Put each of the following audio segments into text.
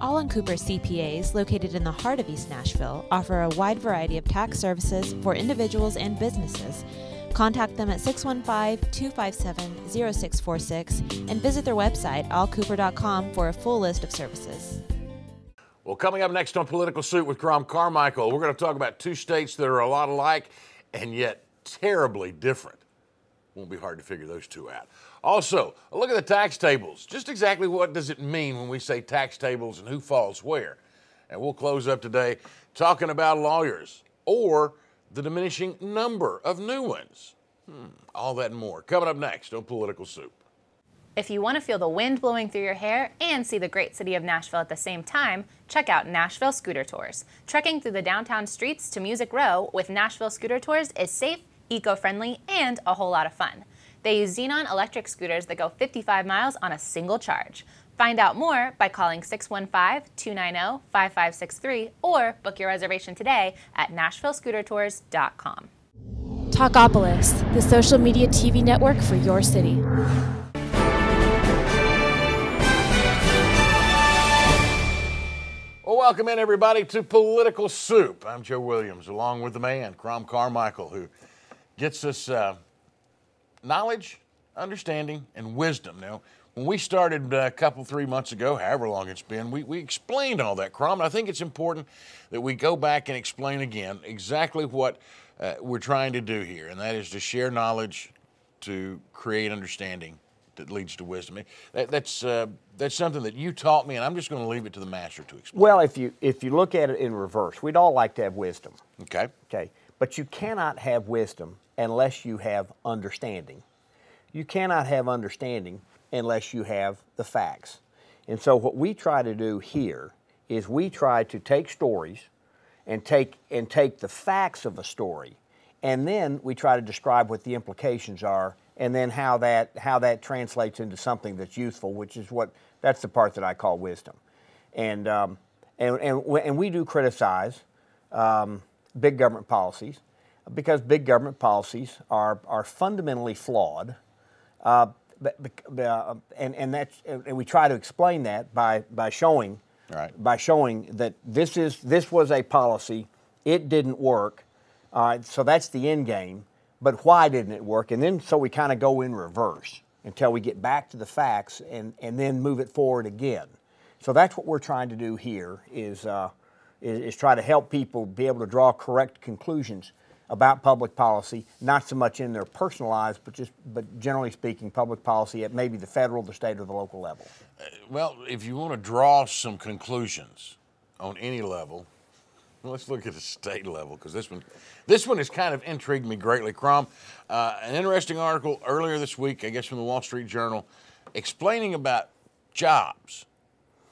All Cooper CPAs, located in the heart of East Nashville, offer a wide variety of tax services for individuals and businesses. Contact them at 615-257-0646 and visit their website, allcooper.com, for a full list of services. Well, coming up next on Political Soup with Crom Carmichael, we're going to talk about two states that are a lot alike and yet terribly different. Won't be hard to figure those two out. Also, a look at the tax tables. Just exactly what does it mean when we say tax tables and who falls where? And we'll close up today talking about lawyers or the diminishing number of new ones. All that and more coming up next on Political Soup. If you want to feel the wind blowing through your hair and see the great city of Nashville at the same time, check out Nashville Scooter Tours. Trekking through the downtown streets to Music Row with Nashville Scooter Tours is safe, eco-friendly, and a whole lot of fun. They use Xenon electric scooters that go 55 miles on a single charge. Find out more by calling 615-290-5563 or book your reservation today at NashvilleScooterTours.com. Talkapolis, the social media TV network for your city. Well, welcome in, everybody, to Political Soup. I'm Joe Williams, along with the man, Crom Carmichael, who gets us knowledge, understanding, and wisdom. Now, when we started a couple, 3 months ago, however long it's been, we explained all that, Crom, and I think it's important that we go back and explain again exactly what we're trying to do here, and that is to share knowledge to create understanding that leads to wisdom. That's something that you taught me, and I'm just going to leave it to the master to explain. Well, if you look at it in reverse, we'd all like to have wisdom. Okay. Okay. But you cannot have wisdom unless you have understanding. You cannot have understanding unless you have the facts. And so what we try to do here is we try to take stories and take the facts of a story, and then we try to describe what the implications are, and then how that translates into something that's useful, which is that's the part that I call wisdom. And we do criticize big government policies, because big government policies are fundamentally flawed, and we try to explain that by showing that this was a policy, it didn't work, so that's the end game. But why didn't it work? And then so we kind of go in reverse until we get back to the facts and then move it forward again. So that's what we're trying to do here is try to help people be able to draw correct conclusions about public policy, not so much in their personal lives, but generally speaking, public policy at maybe the federal, the state, or the local level. Well, if you want to draw some conclusions on any level, let's look at the state level, because this one has kind of intrigued me greatly, Crom. An interesting article earlier this week, I guess from the Wall Street Journal, explaining about jobs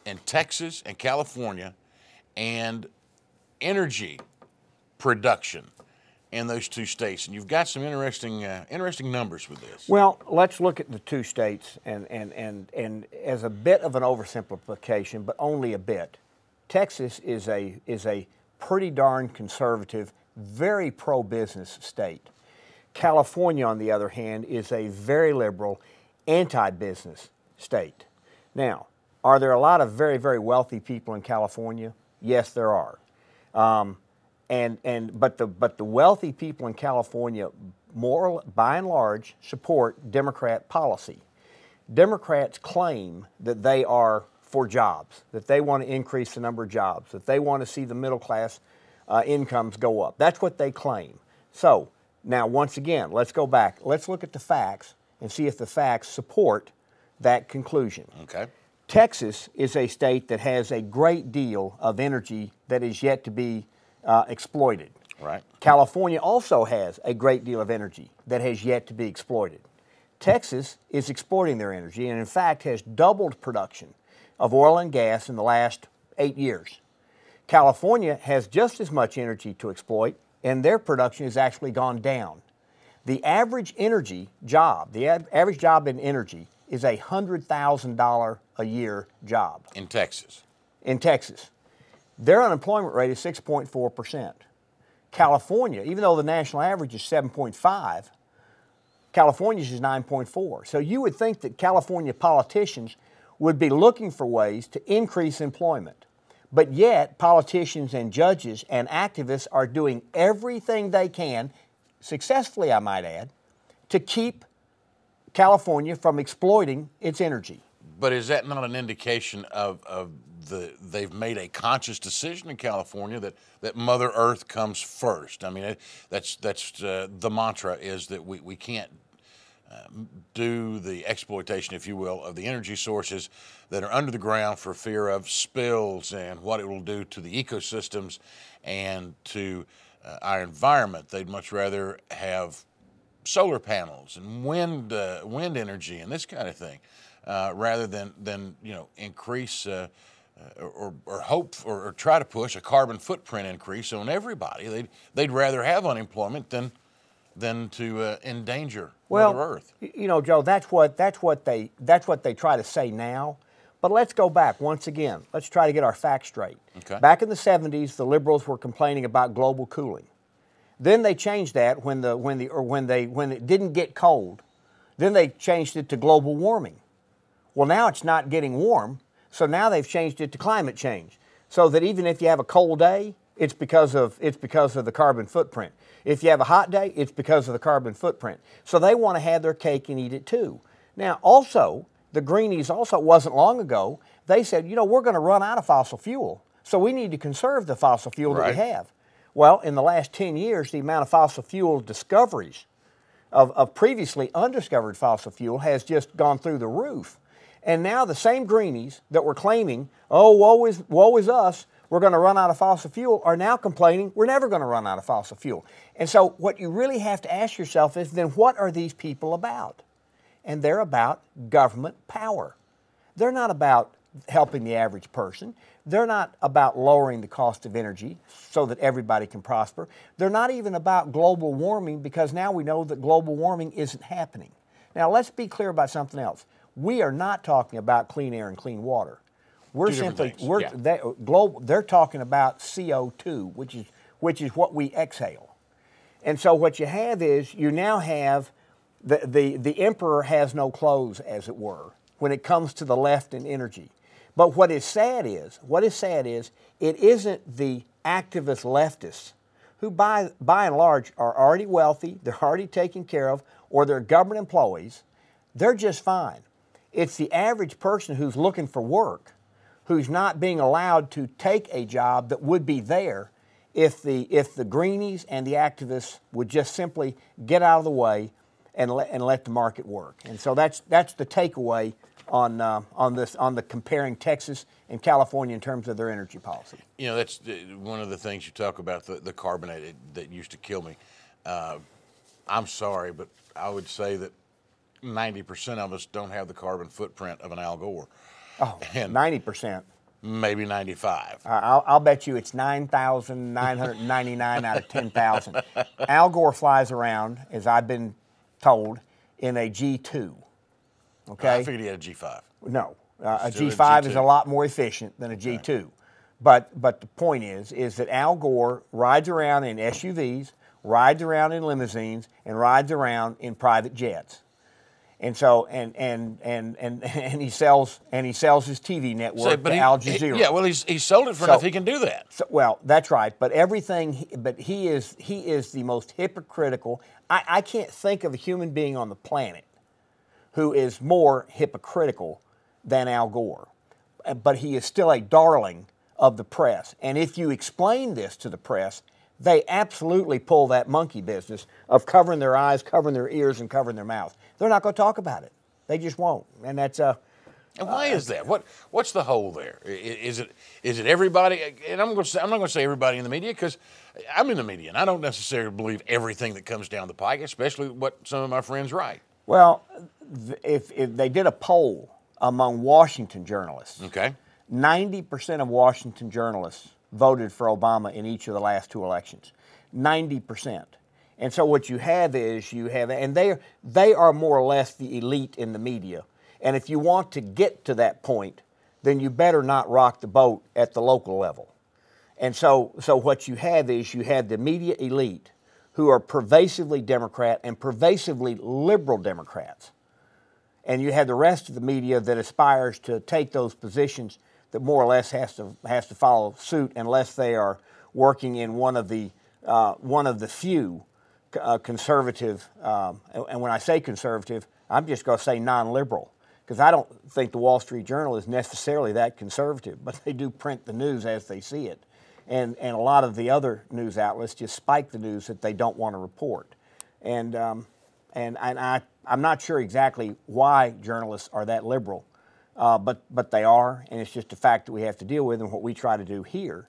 in Texas and California and energy production in those two states. And you've got some interesting numbers with this. Well, let's look at the two states and as a bit of an oversimplification, but only a bit. Texas is a pretty darn conservative, very pro-business state. California, on the other hand, is a very liberal, anti-business state. Now, are there a lot of very, very wealthy people in California? Yes, there are. But the wealthy people in California, by and large, support Democrat policy. Democrats claim that they are for jobs, that they want to increase the number of jobs, that they want to see the middle class incomes go up. That's what they claim. So now, once again, let's go back. Let's look at the facts and see if the facts support that conclusion. Okay. Texas is a state that has a great deal of energy that is yet to be exploited. Right. California also has a great deal of energy that has yet to be exploited. Texas is exporting their energy and, in fact, has doubled production of oil and gas in the last 8 years. California has just as much energy to exploit, and their production has actually gone down. The average energy job, the average job in energy, is a $100,000 a year job. In Texas. In Texas. Their unemployment rate is 6.4%. California, even though the national average is 7.5, California's is 9.4. So you would think that California politicians would be looking for ways to increase employment. But yet, politicians and judges and activists are doing everything they can, successfully I might add, to keep California from exploiting its energy. But is that not an indication of they've made a conscious decision in California that Mother Earth comes first? I mean, that's the mantra is that we can't do the exploitation, if you will, of the energy sources that are under the ground for fear of spills and what it will do to the ecosystems and to our environment. They'd much rather have solar panels and wind energy and this kind of thing, rather than increase or hope or try to push a carbon footprint increase on everybody. They'd rather have unemployment than to endanger Mother Earth. You know, Joe, that's what they try to say now. But let's go back once again. Let's try to get our facts straight. Okay. Back in the 70s, the liberals were complaining about global cooling. Then they changed that when it didn't get cold. Then they changed it to global warming. Well, now it's not getting warm, so now they've changed it to climate change. So that even if you have a cold day, it's because of the carbon footprint. If you have a hot day, it's because of the carbon footprint. So they want to have their cake and eat it too. Now, also, the Greenies also, it wasn't long ago, they said, we're going to run out of fossil fuel, so we need to conserve the fossil fuel that we have. Well, in the last 10 years, the amount of fossil fuel discoveries of previously undiscovered fossil fuel has just gone through the roof. And now the same Greenies that were claiming, oh, woe is us, we're going to run out of fossil fuel, are now complaining we're never going to run out of fossil fuel. And so what you really have to ask yourself is, then what are these people about? And they're about government power. They're not about helping the average person. They're not about lowering the cost of energy so that everybody can prosper. They're not even about global warming, because now we know that global warming isn't happening. Now let's be clear about something else. We are not talking about clean air and clean water. We're simply they're talking about CO2, which is what we exhale. And so what you have is you now have the emperor has no clothes, as it were, when it comes to the left in energy. But what is sad is it isn't the activist leftists who by and large are already wealthy, they're already taken care of, or they're government employees. They're just fine. It's the average person who's looking for work, who's not being allowed to take a job that would be there if the Greenies and the activists would just simply get out of the way and let the market work. And so that's the takeaway on the comparing Texas and California in terms of their energy policy. That's one of the things you talk about, the carbonate that used to kill me. I'm sorry, but I would say that 90% of us don't have the carbon footprint of an Al Gore. Oh, and 90%. Maybe 95. I'll bet you it's 9,999 out of 10,000. Al Gore flies around, as I've been told, in a G2. Okay? I figured he had a G5. No. A G5 is a lot more efficient than a G2. Okay. But the point is that Al Gore rides around in SUVs, rides around in limousines, and rides around in private jets. And so and he sells his TV network to Al Jazeera. Yeah, well, he's sold it for enough. He can do that. So, well, that's right. But he is the most hypocritical. I can't think of a human being on the planet who is more hypocritical than Al Gore. But he is still a darling of the press. And if you explain this to the press, they absolutely pull that monkey business of covering their eyes, covering their ears, and covering their mouth. They're not going to talk about it. They just won't. And that's And why is that? What's the hole there? Is it everybody? And I'm not going to say everybody in the media, because I'm in the media and I don't necessarily believe everything that comes down the pike, especially what some of my friends write. Well, if they did a poll among Washington journalists, okay, 90% of Washington journalists voted for Obama in each of the last two elections. 90%. And so what you have is and they are more or less the elite in the media. And if you want to get to that point, then you better not rock the boat at the local level. And so what you have is you have the media elite who are pervasively Democrat and pervasively liberal Democrats. and you have the rest of the media that aspires to take those positions that more or less has to follow suit unless they are working in one of the few conservative, and when I say conservative, I'm just going to say non-liberal, because I don't think the Wall Street Journal is necessarily that conservative, but they do print the news as they see it. And a lot of the other news outlets just spike the news that they don't want to report. And I'm not sure exactly why journalists are that liberal, but they are, and it's just a fact that we have to deal with. And what we try to do here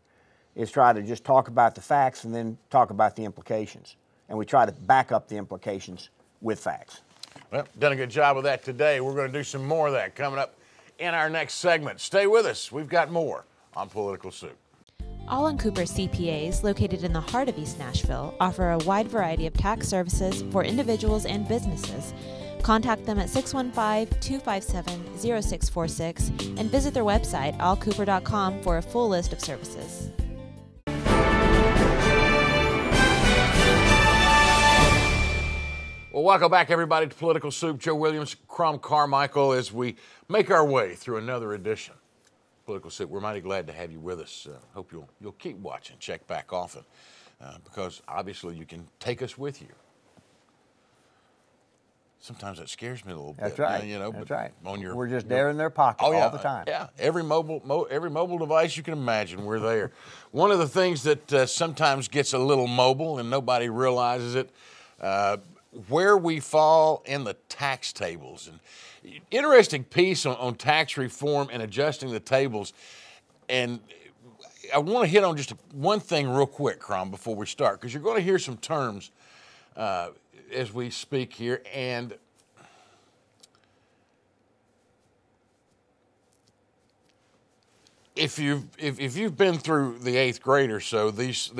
is try to just talk about the facts and then talk about the implications. And we try to back up the implications with facts. Well, done a good job of that today. We're going to do some more of that coming up in our next segment. Stay with us. We've got more on Political Soup. All Cooper CPAs, located in the heart of East Nashville, offer a wide variety of tax services for individuals and businesses. Contact them at 615-257-0646 and visit their website, allcooper.com, for a full list of services. Well, welcome back, everybody, to Political Soup. Joe Williams, Crom Carmichael, as we make our way through another edition of Political Soup. We're mighty glad to have you with us. Hope you'll keep watching, check back often, because obviously you can take us with you. Sometimes that scares me a little bit. That's right. You know, that's but right. We're just there in their pocket all the time. Yeah, every mobile device you can imagine, we're there. One of the things that sometimes gets a little mobile and nobody realizes it, where we fall in the tax tables. And interesting piece on tax reform and adjusting the tables. And I want to hit on just one thing real quick, Crom, before we start, because you're going to hear some terms as we speak here. And if you've been through the 8th grade or so, these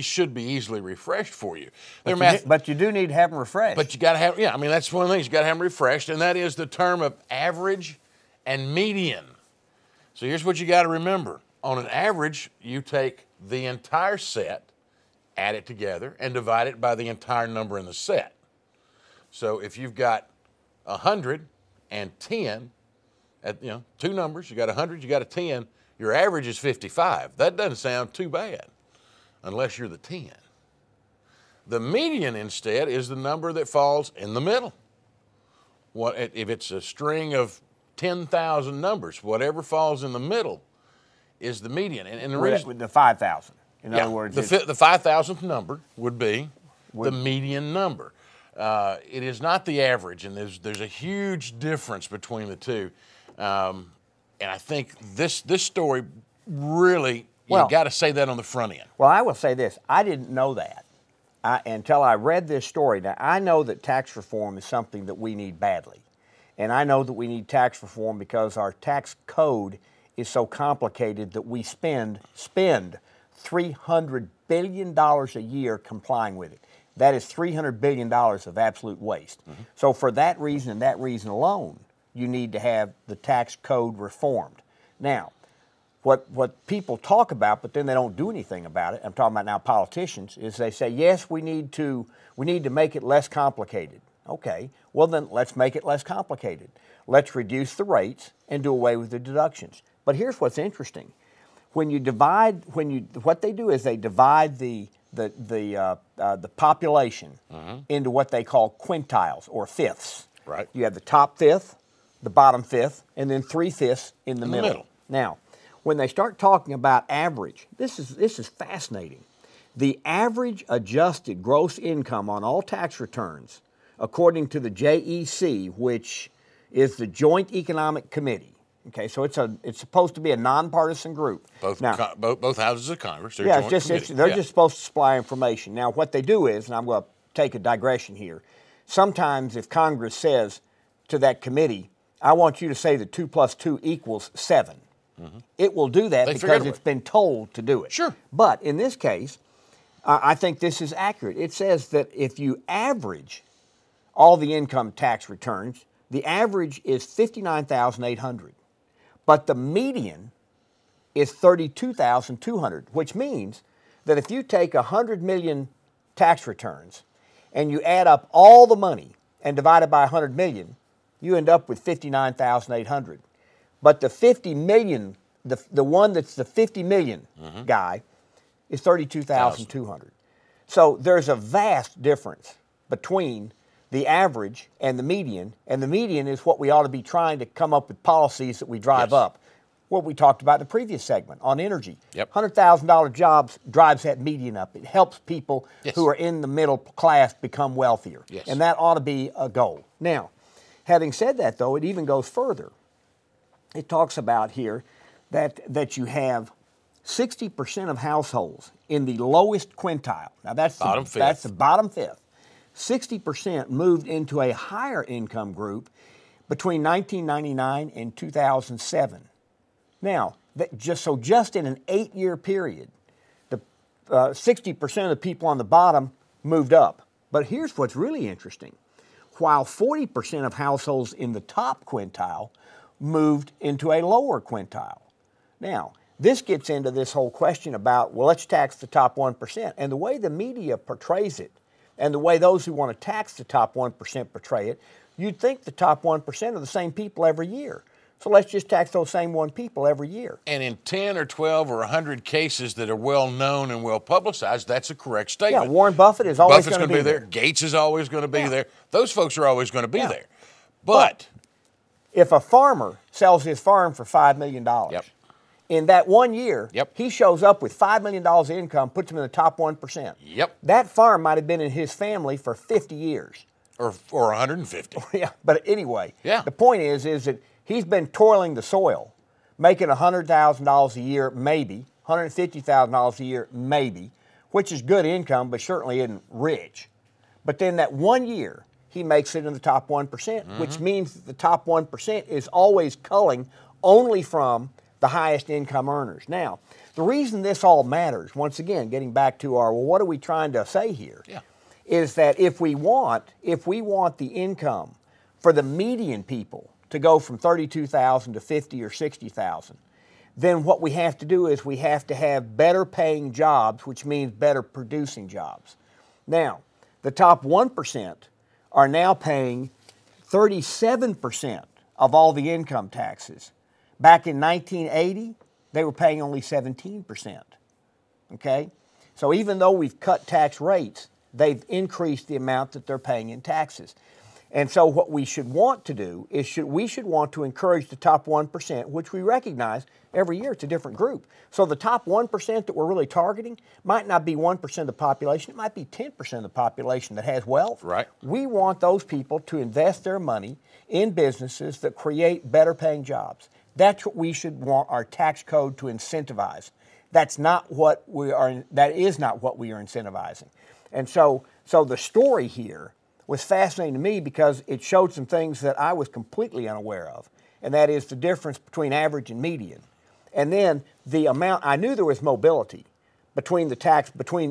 should be easily refreshed for you. But you do need to have them refreshed. But you got to have, I mean, that's one of the things, you got to have them refreshed, and that is the term of average and median. So here's what you got to remember. On an average, you take the entire set, add it together, and divide it by the entire number in the set. So if you've got 100 and 10, two numbers, you got 100, you got a 10, your average is 55. That doesn't sound too bad unless you're the 10. The median, instead, is the number that falls in the middle. If it's a string of 10,000 numbers, whatever falls in the middle is the median. And the reason, with the 5,000. In other words, the 5,000th number would be the median number. It is not the average, and there's a huge difference between the two. And I think this story really, you got to say that on the front end. Well, I will say this. I didn't know that until I read this story. Now, I know that tax reform is something that we need badly. And I know that we need tax reform because our tax code is so complicated that we spend $300 billion a year complying with it. That is $300 billion of absolute waste. Mm-hmm. So for that reason and that reason alone, you need to have the tax code reformed. Now, what people talk about, but then they don't do anything about it, I'm talking about now politicians, is they say, yes, we need to make it less complicated. Okay, well then let's make it less complicated. Let's reduce the rates and do away with the deductions. But here's what's interesting. What they do is they divide the population into what they call quintiles or fifths. Right. You have the top fifth, the bottom fifth, and then 3/5 in the middle. Now, when they start talking about average, this is fascinating. The average adjusted gross income on all tax returns, according to the JEC, which is the Joint Economic Committee. Okay, so it's supposed to be a nonpartisan group. Both houses of Congress. They're just supposed to supply information. Now, what they do is, and I'm going to take a digression here. Sometimes, if Congress says to that committee, "I want you to say that 2 + 2 = 7," it will do that because it's been told to do it. Sure. But in this case, I think this is accurate. It says that if you average all the income tax returns, the average is $59,800. But the median is $32,200, which means that if you take 100 million tax returns and you add up all the money and divide it by 100 million, you end up with 59,800. But the 50 million, the one that's the 50 million guy, is 32,200. So there's a vast difference between the average and the median is what we ought to be trying to come up with policies that we drive up. What we talked about in the previous segment on energy. Yep. $100,000 jobs drives that median up. It helps people who are in the middle class become wealthier. Yes. And that ought to be a goal. Now, having said that, though, it even goes further. It talks about here that you have 60% of households in the lowest quintile. Now, that's the bottom fifth. 60% moved into a higher income group between 1999 and 2007. Now, just in an 8-year period, the 60% of the people on the bottom moved up. But here's what's really interesting. While 40% of households in the top quintile moved into a lower quintile. Now, this gets into this whole question about, well, let's tax the top 1%. And the way the media portrays it, and the way those who want to tax the top 1% portray it, you'd think the top 1% are the same people every year. So let's just tax those same one people every year. And in 10 or 12 or 100 cases that are well known and well publicized, that's a correct statement. Yeah, Warren Buffett is always going to be there. Gates is always going to be there. Those folks are always going to be there. But if a farmer sells his farm for $5 million, in that 1 year, he shows up with $5 million of income, puts him in the top 1%. That farm might have been in his family for 50 years. Or 150. Yeah, but anyway, the point is that he's been toiling the soil, making $100,000 a year, maybe, $150,000 a year, maybe, which is good income, but certainly isn't rich. But then that 1 year, he makes it in the top 1%, which means that the top 1% is always culling only from the highest income earners. Now, the reason this all matters, once again, getting back to our, well, what are we trying to say here? Is that if we want the income for the median people to go from 32,000 to 50 or 60,000, then what we have to do is we have to have better paying jobs, which means better producing jobs. Now, the top 1% are now paying 37% of all the income taxes. Back in 1980, they were paying only 17%. Okay? So even though we've cut tax rates, they've increased the amount that they're paying in taxes. And so what we should want to do is we should want to encourage the top 1%, which we recognize every year it's a different group. So the top 1% that we're really targeting might not be 1% of the population, it might be 10% of the population that has wealth. Right. We want those people to invest their money in businesses that create better paying jobs. That's what we should want our tax code to incentivize. That is not what we are incentivizing. And so the story here was fascinating to me because it showed some things that I was completely unaware of, and that is the difference between average and median. And then the amount, I knew there was mobility between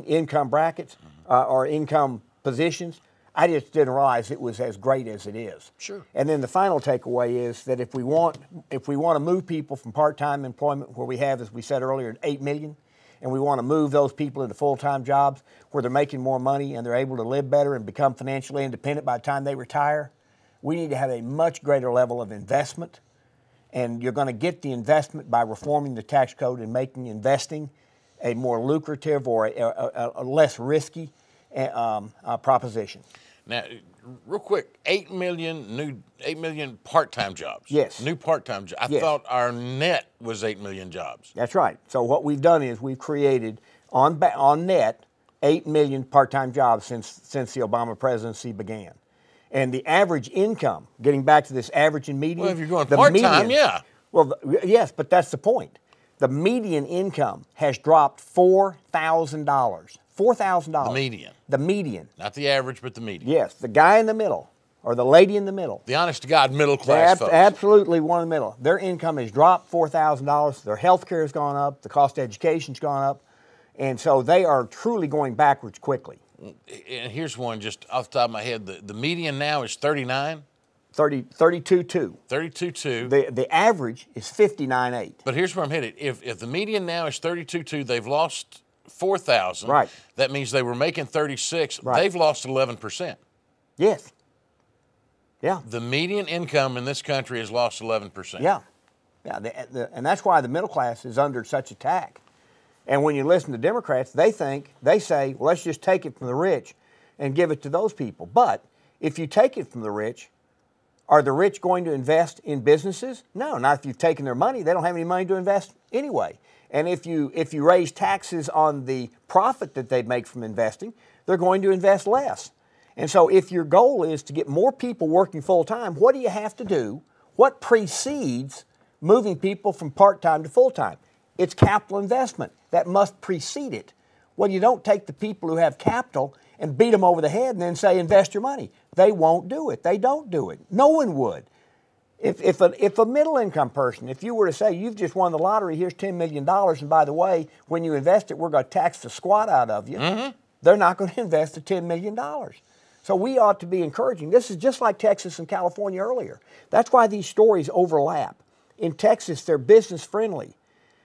income brackets or income positions. I just didn't realize it was as great as it is. Sure. And then the final takeaway is that if we want to move people from part-time employment where we have, as we said earlier, 8 million, and we want to move those people into full-time jobs where they're making more money and they're able to live better and become financially independent by the time they retire, we need to have a much greater level of investment. And you're going to get the investment by reforming the tax code and making investing a more lucrative or a less risky proposition. Now, real quick, 8 million part-time jobs. Yes. New part-time jobs. I thought our net was 8 million jobs. That's right. So what we've done is we've created on net 8 million part-time jobs since the Obama presidency began. And the average income, getting back to this average and median. Well, if you're going part-time, Well, yes, but that's the point. The median income has dropped $4,000. $4,000. The median. The median. Not the average, but the median. Yes, the guy in the middle or the lady in the middle. The honest-to-God middle-class folks. Absolutely one in the middle. Their income has dropped $4,000. Their health care has gone up. The cost of education's gone up. And so they are truly going backwards quickly. And here's one just off the top of my head. The median now is 39? 32.2. 32.2. The average is 59.8. But here's where I'm headed. If the median now is 32.2, they've lost 4,000. Right. That means they were making 36. Right. They've lost 11%. Yes. Yeah. The median income in this country has lost 11%. Yeah. Yeah, and that's why the middle class is under such attack. And when you listen to Democrats, they say, well, let's just take it from the rich and give it to those people. But if you take it from the rich, are the rich going to invest in businesses? No, not if you've taken their money. They don't have any money to invest anyway. And if you raise taxes on the profit that they make from investing, they're going to invest less. And so if your goal is to get more people working full-time, what do you have to do? What precedes moving people from part-time to full-time? It's capital investment. That must precede it. Well, you don't take the people who have capital and beat them over the head and then say, invest your money. They won't do it. They don't do it. No one would. If a middle-income person, if you were to say, you've just won the lottery, here's $10 million, and by the way, when you invest it, we're going to tax the squat out of you, they're not going to invest the $10 million. So we ought to be encouraging. This is just like Texas and California earlier. That's why these stories overlap. In Texas, they're business-friendly.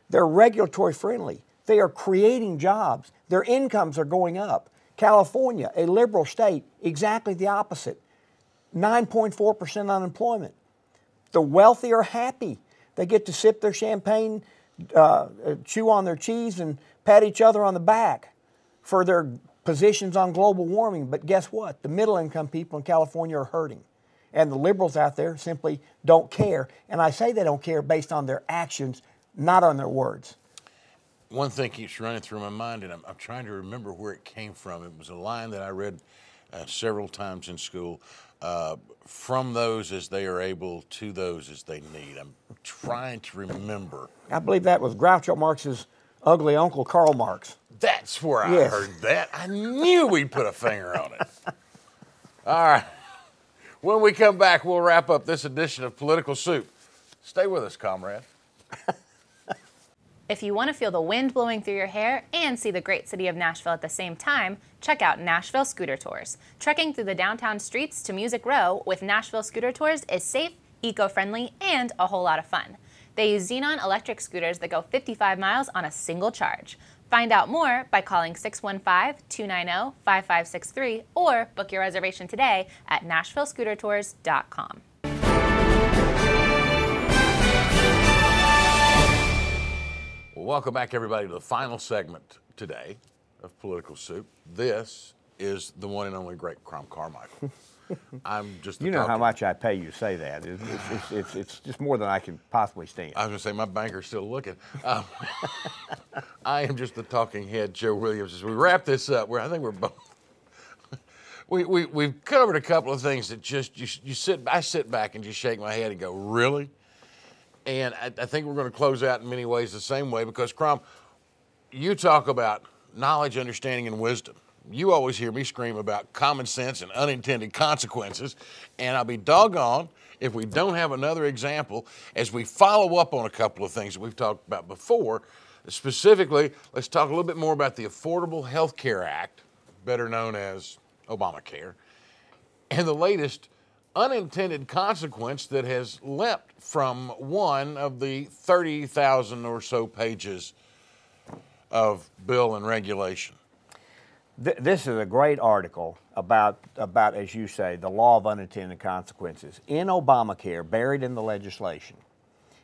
They're regulatory-friendly. They are creating jobs. Their incomes are going up. California, a liberal state, exactly the opposite. 9.4% unemployment. The wealthy are happy. They get to sip their champagne, chew on their cheese, and pat each other on the back for their positions on global warming. But guess what? The middle-income people in California are hurting. And the liberals out there simply don't care. And I say they don't care based on their actions, not on their words. One thing keeps running through my mind, and I'm trying to remember where it came from. It was a line that I read several times in school. From those as they are able, to those as they need. I'm trying to remember. I believe that was Groucho Marx's ugly uncle, Karl Marx. That's where I heard that. I knew we'd put a finger on it. All right. When we come back, we'll wrap up this edition of Political Soup. Stay with us, comrade. If you want to feel the wind blowing through your hair and see the great city of Nashville at the same time, check out Nashville Scooter Tours. Trekking through the downtown streets to Music Row with Nashville Scooter Tours is safe, eco-friendly, and a whole lot of fun. They use Xenon electric scooters that go 55 miles on a single charge. Find out more by calling 615-290-5563 or book your reservation today at NashvilleScooterTours.com. Well, welcome back, everybody, to the final segment today of Political Soup. This is the one and only great Crom Carmichael. I'm just you know how much I pay you to say that. It's just more than I can possibly stand. I was going to say, my banker's still looking. I am just the talking head, Joe Williams. As we wrap this up, I think we're both. We've covered a couple of things that just I sit back and just shake my head and go, really? And I think we're going to close out in many ways the same way because, Crom, you talk about knowledge, understanding, and wisdom. You always hear me scream about common sense and unintended consequences, and I'll be doggone if we don't have another example as we follow up on a couple of things that we've talked about before. Specifically, let's talk a little bit more about the Affordable Health Care Act, better known as Obamacare, and the latest unintended consequence that has leapt from one of the 30,000 or so pages of bill and regulation. This is a great article about, as you say, the law of unintended consequences. In Obamacare, buried in the legislation,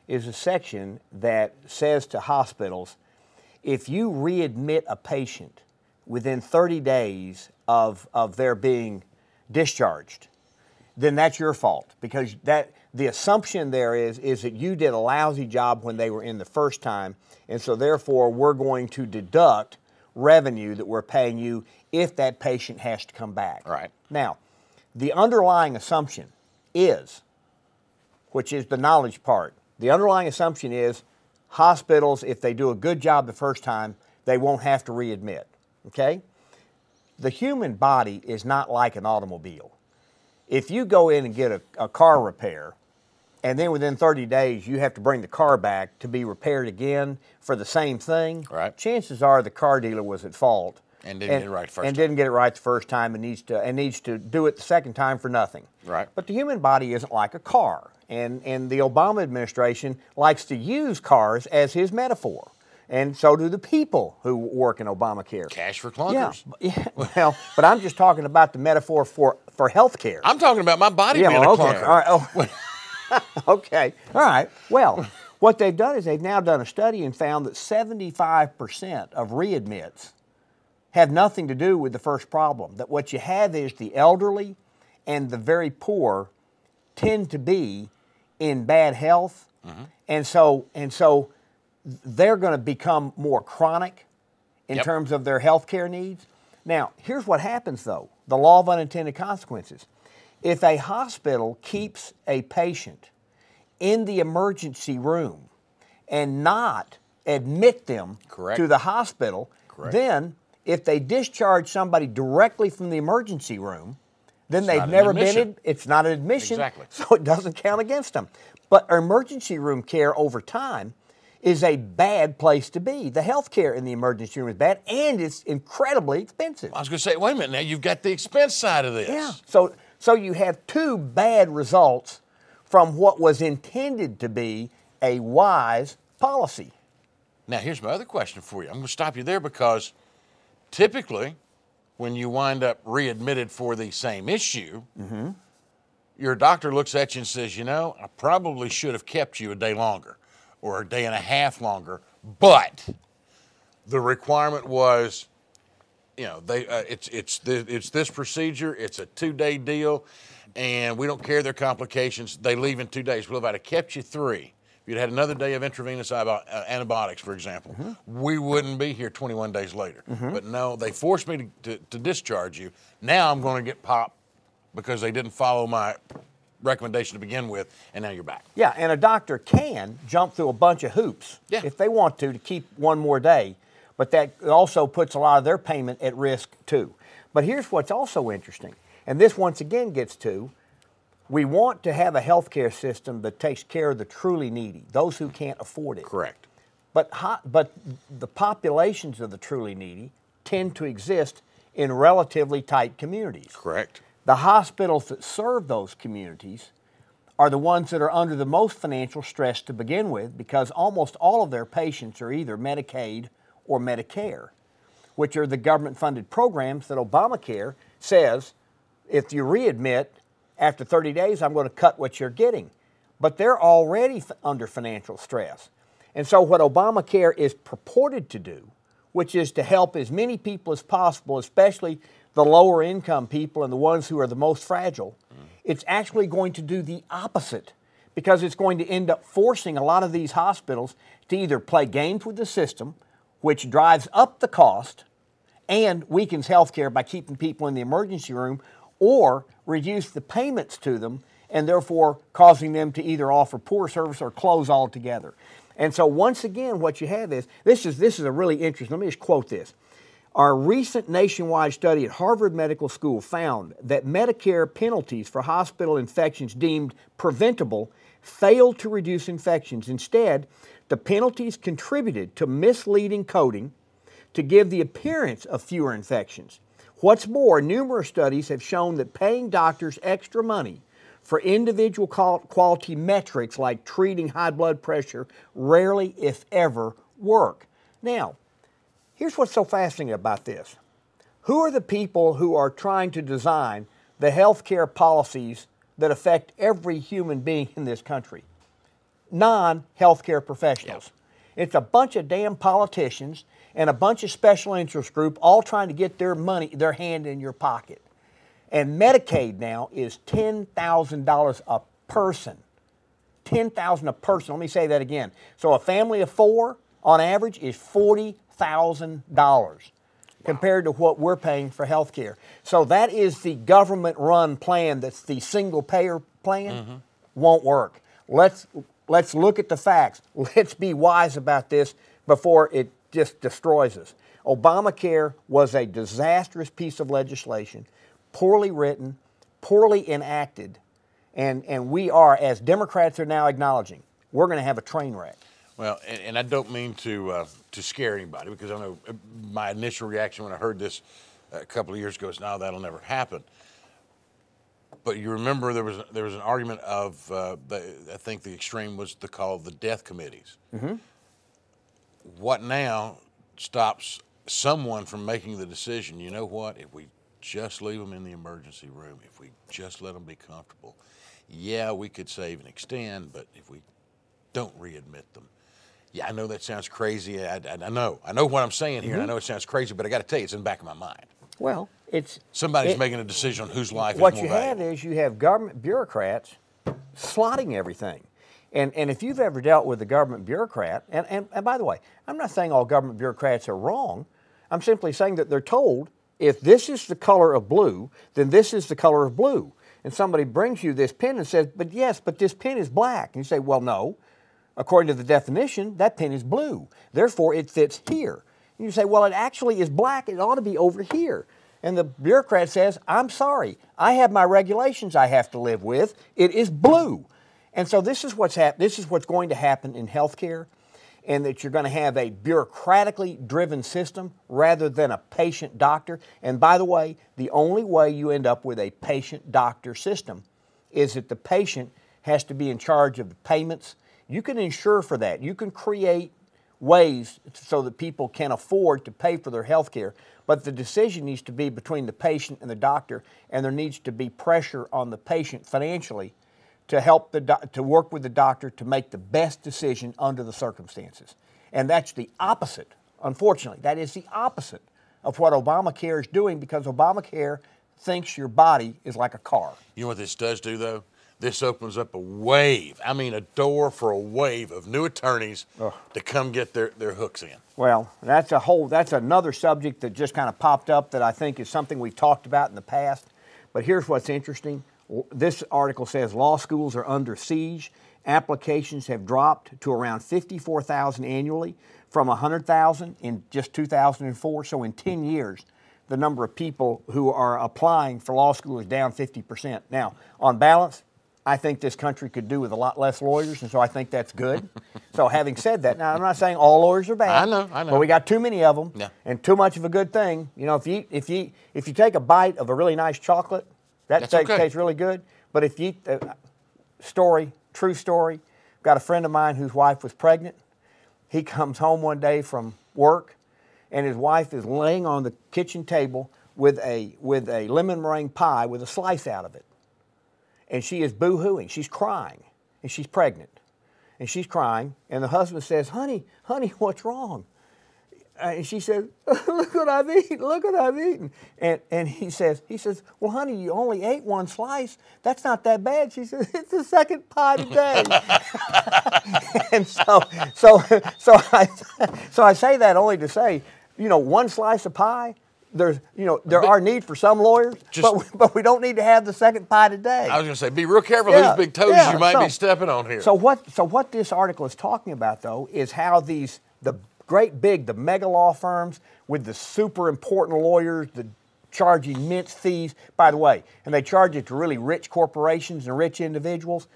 is a section that says to hospitals, if you readmit a patient within 30 days of their being discharged, then that's your fault, because the assumption there is that you did a lousy job when they were in the first time, and so therefore we're going to deduct revenue that we're paying you if that patient has to come back. Right. Now, the underlying assumption is, which is the knowledge part, the underlying assumption is hospitals, if they do a good job the first time, they won't have to readmit, okay? The human body is not like an automobile. If you go in and get a car repair, and then within 30 days you have to bring the car back to be repaired again for the same thing, right, chances are the car dealer was at fault. And didn't get it right the first time. And didn't get it right the first time and needs to do it the second time for nothing. Right. But the human body isn't like a car. And the Obama administration likes to use cars as his metaphor. And so do the people who work in Obamacare. Cash for clunkers. Yeah, well, but I'm just talking about the metaphor for health care. I'm talking about my body Yeah, being well, a okay. clunker. All right. Oh. Okay. All right. Well, what they've done is they've now done a study and found that 75% of readmits have nothing to do with the first problem. That what you have is the elderly and the very poor tend to be in bad health, and so they're going to become more chronic in terms of their health care needs. Now, here's what happens, though, the law of unintended consequences. If a hospital keeps a patient in the emergency room and not admit them to the hospital, then if they discharge somebody directly from the emergency room, then they've never been, it's not an admission, so it doesn't count against them. But emergency room care over time is a bad place to be. The health care in the emergency room is bad, and it's incredibly expensive. I was going to say, wait a minute, now you've got the expense side of this. Yeah, so you have two bad results from what was intended to be a wise policy. Now, here's my other question for you. I'm going to stop you there because typically, when you wind up readmitted for the same issue, your doctor looks at you and says, you know, I probably should have kept you a day longer or a day and a half longer, but the requirement was, you know, it's this procedure, it's a 2-day deal, and we don't care their complications. They leave in 2 days. Well, if I'd have kept you 3, if you'd had another day of intravenous antibiotics, for example, we wouldn't be here 21 days later. But no, they forced me to discharge you. Now I'm going to get popped because they didn't follow my recommendation to begin with, and now you're back. Yeah, and a doctor can jump through a bunch of hoops if they want to keep one more day, but that also puts a lot of their payment at risk too. But here's what's also interesting, and this once again gets to, we want to have a healthcare system that takes care of the truly needy, those who can't afford it. Correct. But the populations of the truly needy tend to exist in relatively tight communities. Correct. The hospitals that serve those communities are the ones that are under the most financial stress to begin with because almost all of their patients are either Medicaid or Medicare, which are the government-funded programs that Obamacare says, if you readmit, after 30 days, I'm going to cut what you're getting. But they're already under financial stress. And so what Obamacare is purported to do, which is to help as many people as possible, especially the lower income people and the ones who are the most fragile, it's actually going to do the opposite because it's going to end up forcing a lot of these hospitals to either play games with the system, which drives up the cost and weakens health care by keeping people in the emergency room, or reduce the payments to them and therefore causing them to either offer poor service or close altogether. And so once again, what you have is, this is a really interesting, let me just quote this. Our recent nationwide study at Harvard Medical School found that Medicare penalties for hospital infections deemed preventable failed to reduce infections. Instead, the penalties contributed to misleading coding to give the appearance of fewer infections. What's more, numerous studies have shown that paying doctors extra money for individual quality metrics like treating high blood pressure rarely, if ever, work. Now, here's what's so fascinating about this. Who are the people who are trying to design the healthcare policies that affect every human being in this country? Non-healthcare professionals. It's a bunch of damn politicians and a bunch of special interest group all trying to get their money, their hand in your pocket. And Medicaid now is $10,000 a person. $10,000 a person. Let me say that again. So a family of 4 on average is $40,000 compared to what we're paying for health care. So that is the government-run plan that's the single-payer plan. Won't work. Let's look at the facts. Let's be wise about this before it just destroys us. Obamacare was a disastrous piece of legislation, poorly written, poorly enacted, and we are, as Democrats are now acknowledging, we're going to have a train wreck. Well, and I don't mean to scare anybody, because I know my initial reaction when I heard this a couple of years ago is, no, that'll never happen. But you remember there was an argument of I think the extreme was called the death committees. what now stops someone from making the decision, you know what, if we just leave them in the emergency room, if we just let them be comfortable, yeah, we could save and extend, but if we don't readmit them, yeah, I know that sounds crazy. I know what I'm saying here, and I know it sounds crazy, but I got to tell you, it's in the back of my mind. Well, somebody's making a decision on whose life is what more you valuable. have is you have government bureaucrats slotting everything. And if you've ever dealt with a government bureaucrat, and by the way, I'm not saying all government bureaucrats are wrong. I'm simply saying that they're told, if this is the color of blue, then this is the color of blue. And somebody brings you this pen and says, but yes, but this pen is black. And you say, well, no. According to the definition, that pen is blue. Therefore, it fits here. And you say, well, it actually is black. It ought to be over here. And the bureaucrat says, I'm sorry. I have my regulations I have to live with. It is blue. And so this is what's going to happen in healthcare, and that you're going to have a bureaucratically driven system rather than a patient-doctor. And by the way, the only way you end up with a patient-doctor system is that the patient has to be in charge of the payments. You can insure for that. You can create ways so that people can afford to pay for their health care, but the decision needs to be between the patient and the doctor, and there needs to be pressure on the patient financially to help to work with the doctor to make the best decision under the circumstances. And that's the opposite, unfortunately, that is the opposite of what Obamacare is doing, because Obamacare thinks your body is like a car. You know what this does do, though? This opens up a wave, I mean a door for a wave of new attorneys to come get their hooks in. Well, that's another subject that just kind of popped up that I think is something we've talked about in the past. But here's what's interesting. This article says law schools are under siege. Applications have dropped to around 54,000 annually from 100,000 in just 2004. So in 10 years, the number of people who are applying for law school is down 50%. Now, on balance, I think this country could do with a lot less lawyers, and so I think that's good. So having said that, now I'm not saying all lawyers are bad. I know. But we got too many of them, and too much of a good thing. You know, if you take a bite of a really nice chocolate, that tastes really good. But if you eat true story, got a friend of mine whose wife was pregnant. He comes home one day from work, and his wife is laying on the kitchen table with a lemon meringue pie with a slice out of it. And she is boo-hooing. She's crying, and she's pregnant. And she's crying, and the husband says, honey, what's wrong? And she says, look what I've eaten. And he says, well, honey, you only ate one slice. That's not that bad. She says, it's the second pie today. And so I say that only to say, you know, one slice of pie, there are need for some lawyers, but we don't need to have the second pie today. I was going to say, be real careful whose big toes you might be stepping on here. So what this article is talking about, though, is how the mega law firms with the super important lawyers, the charging immense fees, by the way, and they charge it to really rich corporations and rich individuals,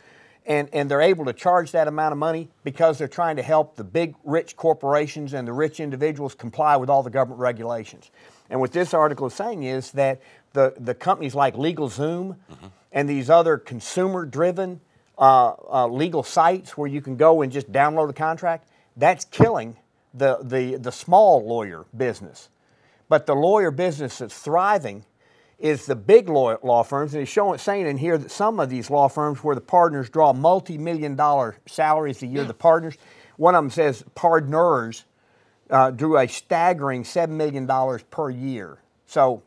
and they're able to charge that amount of money because they're trying to help the big rich corporations and the rich individuals comply with all the government regulations. And what this article is saying is that the companies like LegalZoom and these other consumer-driven legal sites where you can go and just download the contract, that's killing the small lawyer business. But the lawyer business that's thriving is the big law firms, and it's saying in here that some of these law firms where the partners draw multi-million-dollar salaries a year, the partners, one of them says partners drew a staggering $7 million per year. So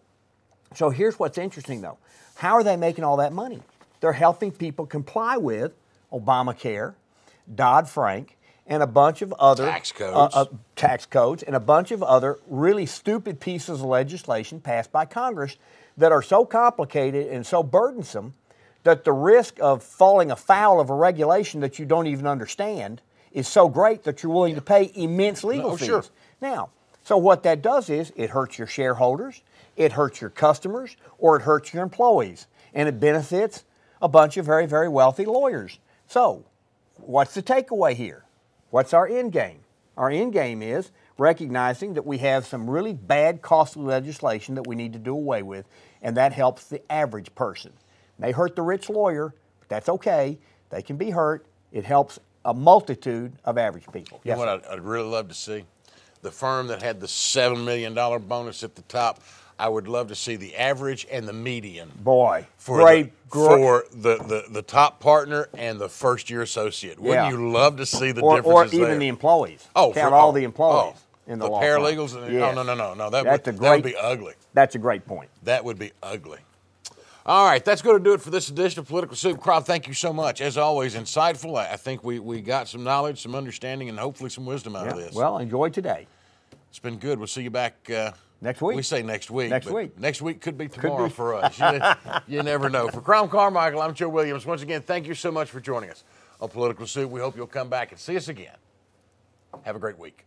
here's what's interesting, though. How are they making all that money? They're helping people comply with Obamacare, Dodd-Frank, and a bunch of other tax codes and a bunch of other really stupid pieces of legislation passed by Congress that are so complicated and so burdensome that the risk of falling afoul of a regulation that you don't even understand is so great that you're willing to pay immense legal fees. Sure. Now, so what that does is it hurts your shareholders, it hurts your customers, or it hurts your employees, and it benefits a bunch of very, very wealthy lawyers. So, what's the takeaway here? What's our end game? Our end game is recognizing that we have some really bad, costly legislation that we need to do away with, and that helps the average person. It may hurt the rich lawyer, but that's okay. They can be hurt. It helps a multitude of average people. You know what I'd really love to see? The firm that had the $7 million bonus at the top. I would love to see the average and the median. Boy, For the top partner and the first-year associate. Wouldn't you love to see the differences or even there? the employees. Oh, count all the employees in the law firm. paralegals. And Yes. No. That would be ugly. That's a great point. That would be ugly. All right, that's going to do it for this edition of Political Soup. Crom, thank you so much. As always, insightful. I think we got some knowledge, some understanding, and hopefully some wisdom out of this. Well, enjoy today. It's been good. We'll see you back next week. We say next week. Next week. Next week could be tomorrow for us. You never know. For Crom Carmichael, I'm Joe Williams. Once again, thank you so much for joining us on Political Soup. We hope you'll come back and see us again. Have a great week.